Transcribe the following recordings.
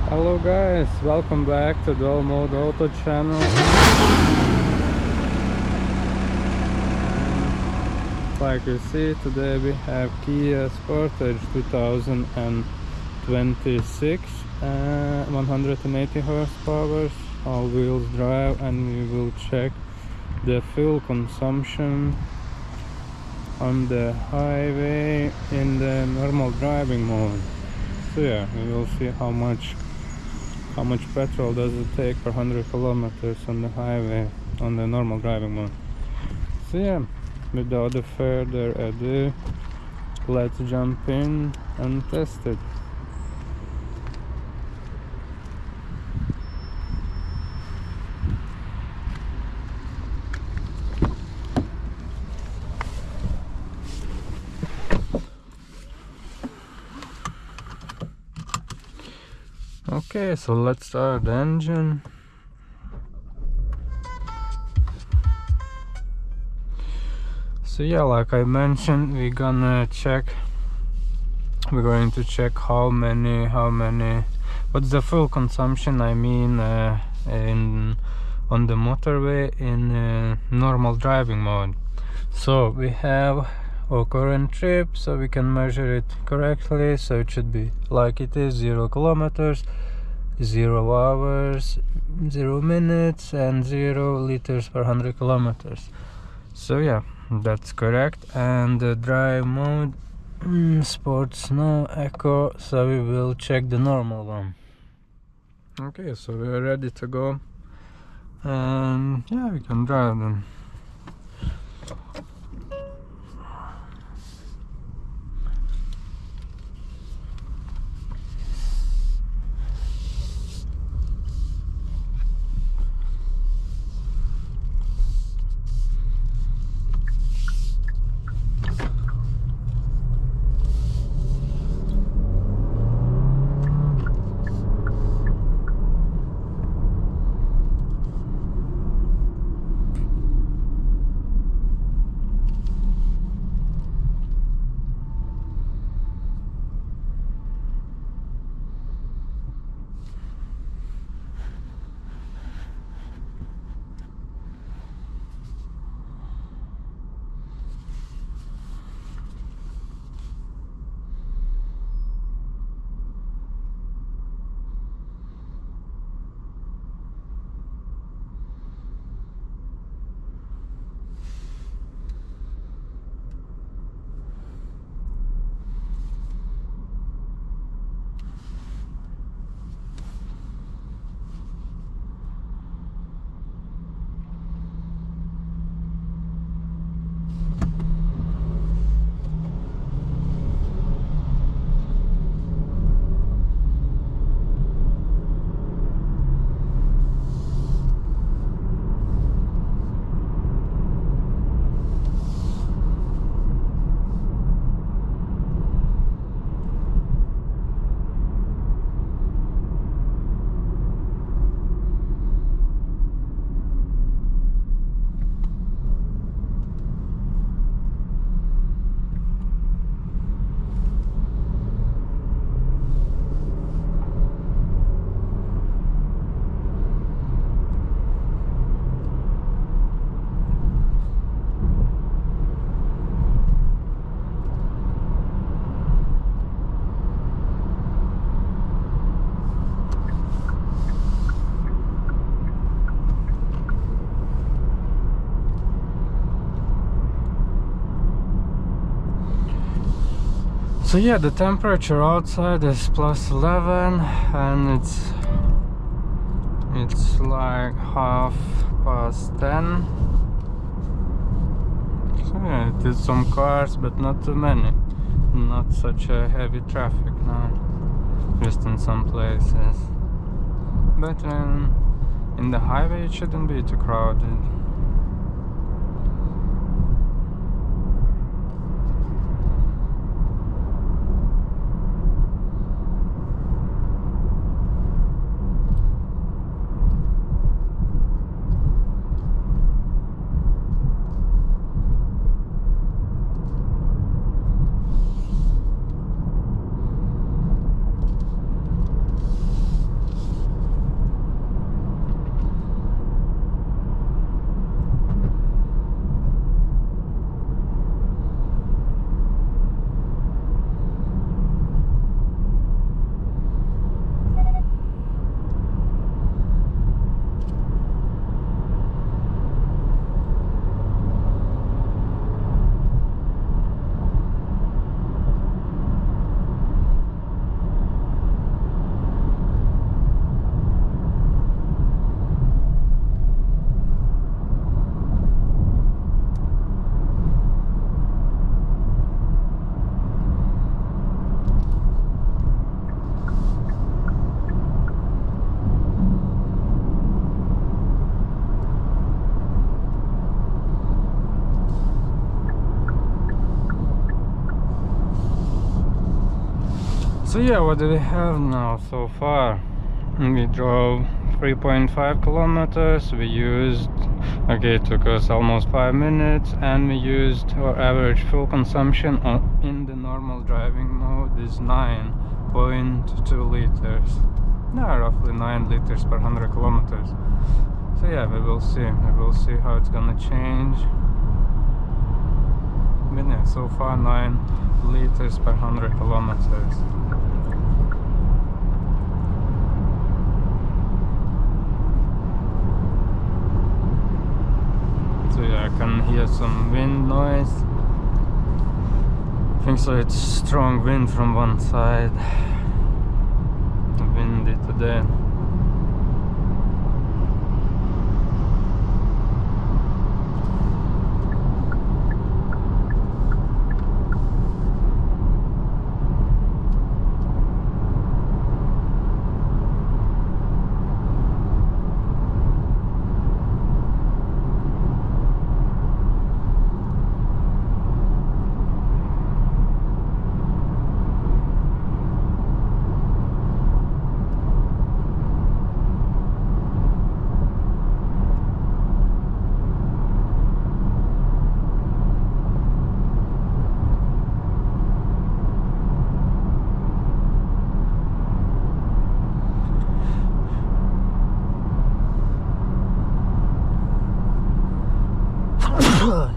Hello guys, welcome back to Dual Mode Auto channel. Like you see, today we have Kia Sportage 2026, 180 horsepower, all wheels drive, and we will check the fuel consumption on the highway in the normal driving mode. So yeah, we will see how much petrol does it take per 100 kilometers on the highway on the normal driving mode. So yeah, without further ado, let's jump in and test it. Okay, so let's start the engine. So yeah, like I mentioned, we're going to check what's the fuel consumption, I mean on the motorway in normal driving mode. So we have our current trip, so we can measure it correctly. So it should be like it is: 0 kilometers, 0 hours, 0 minutes, and 0 liters per 100 kilometers. So yeah, that's correct. And the drive mode, sports, no, eco, so we will check the normal one. Okay, so we're ready to go, and yeah, we can drive then. So yeah, the temperature outside is +11, and it's like 10:30. So yeah, it is some cars, but not too many. Not such a heavy traffic now, just in some places. But in the highway it shouldn't be too crowded. So yeah, what do we have now so far? We drove 3.5 kilometers. We used, okay, it took us almost 5 minutes, and we used our average fuel consumption in the normal driving mode is 9.2 liters. Yeah, roughly 9 liters per 100 kilometers. So yeah, we will see how it's gonna change. But yeah, so far 9 liters per 100 kilometers. So yeah, I can hear some wind noise. I think so, it's strong wind from one side. Windy today.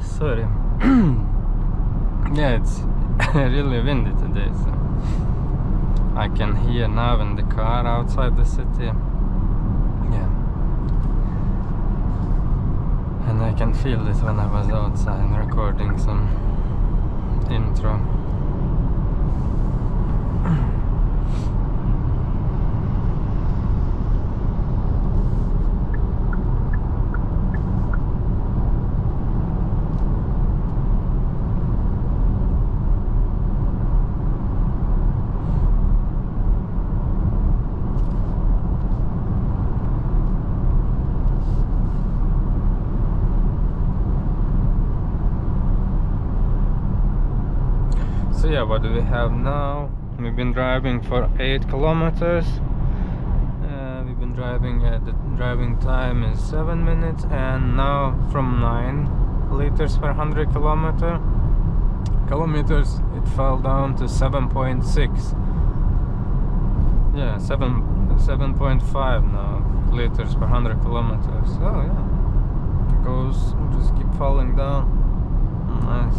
Sorry. Yeah, it's really windy today, so I can hear now in the car outside the city. Yeah, and I can feel it when I was outside recording some intro. So yeah, what do we have now? We've been driving for 8 kilometers. We've been driving, the driving time is 7 minutes, and now from 9 liters per 100 kilometers it fell down to 7.6. Yeah, 7.5 now liters per 100 kilometers. Oh yeah, it goes, just keep falling down. Nice.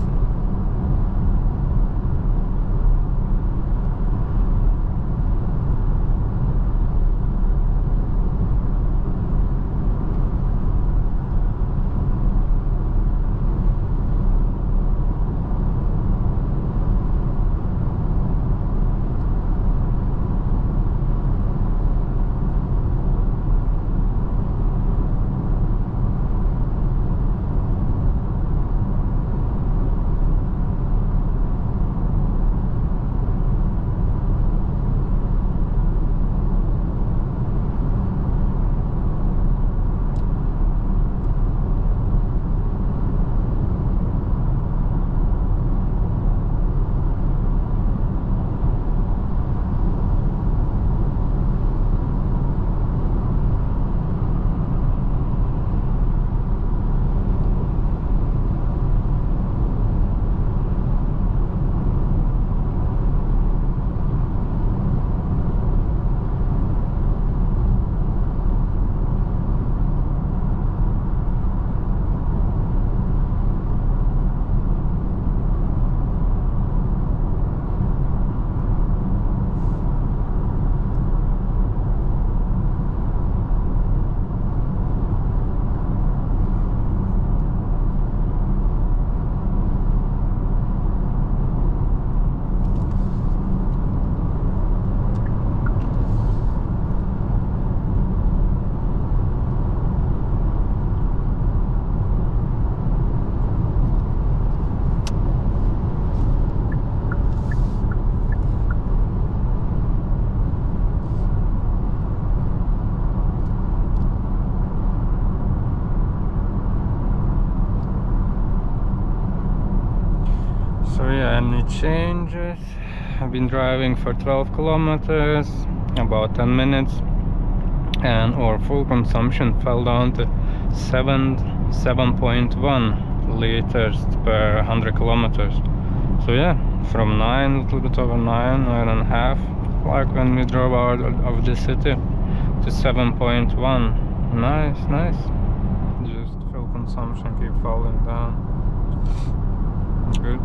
So yeah, any changes? I've been driving for 12 kilometers, about 10 minutes, and our full consumption fell down to 7.1 liters per 100 kilometers. So yeah, from 9, a little bit over 9.5, like when we drove out of the city, to 7.1. Nice. Just fuel consumption keep falling down. Good.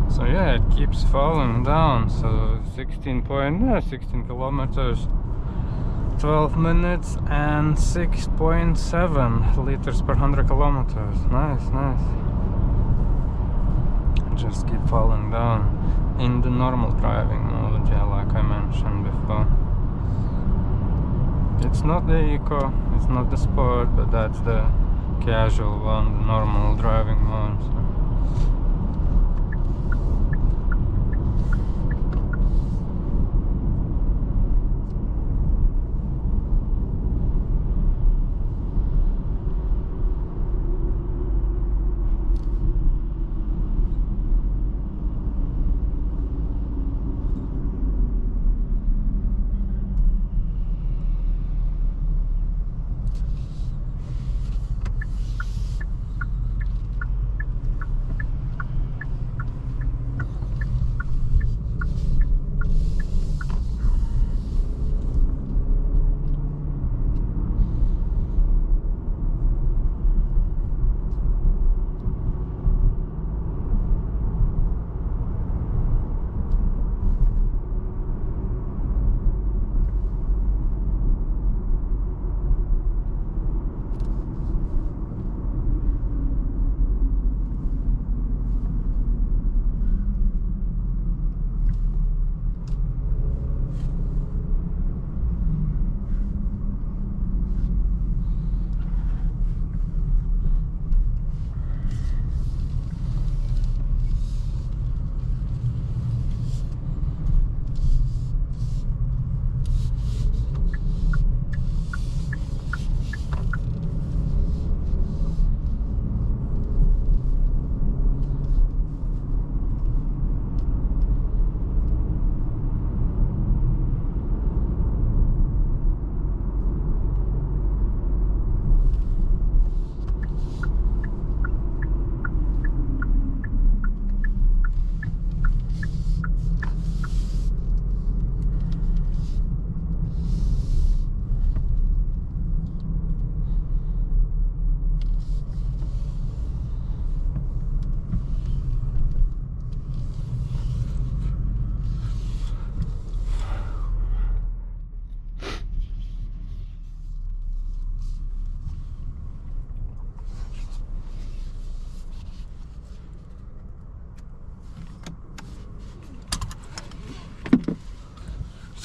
So yeah, it keeps falling down. So 16 kilometers, 12 minutes and 6.7 liters per 100 kilometers. Nice. Just keep falling down in the normal driving mode, yeah, like I mentioned before. It's not the eco, it's not the sport, but that's the casual one, the normal driving mode. So.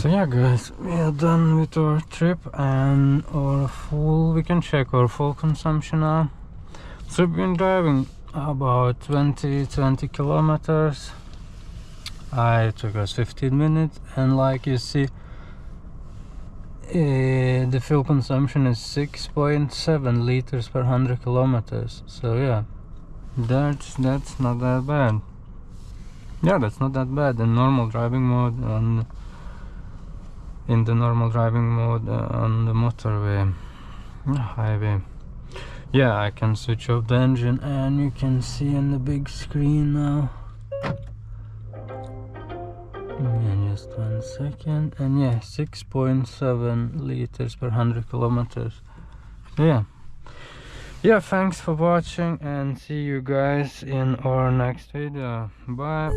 So yeah guys, we are done with our trip and we can check our full consumption now. So we've been driving about 20 kilometers. It took us 15 minutes, and like you see, the fuel consumption is 6.7 liters per 100 kilometers. So yeah, that's not that bad. Yeah, that's not that bad in normal driving mode and in the normal driving mode on the motorway, highway. Yeah, I can switch off the engine and you can see in the big screen now. Yeah, just 1 second. And yeah, 6.7 liters per 100 kilometers. Yeah, thanks for watching and see you guys in our next video. Bye.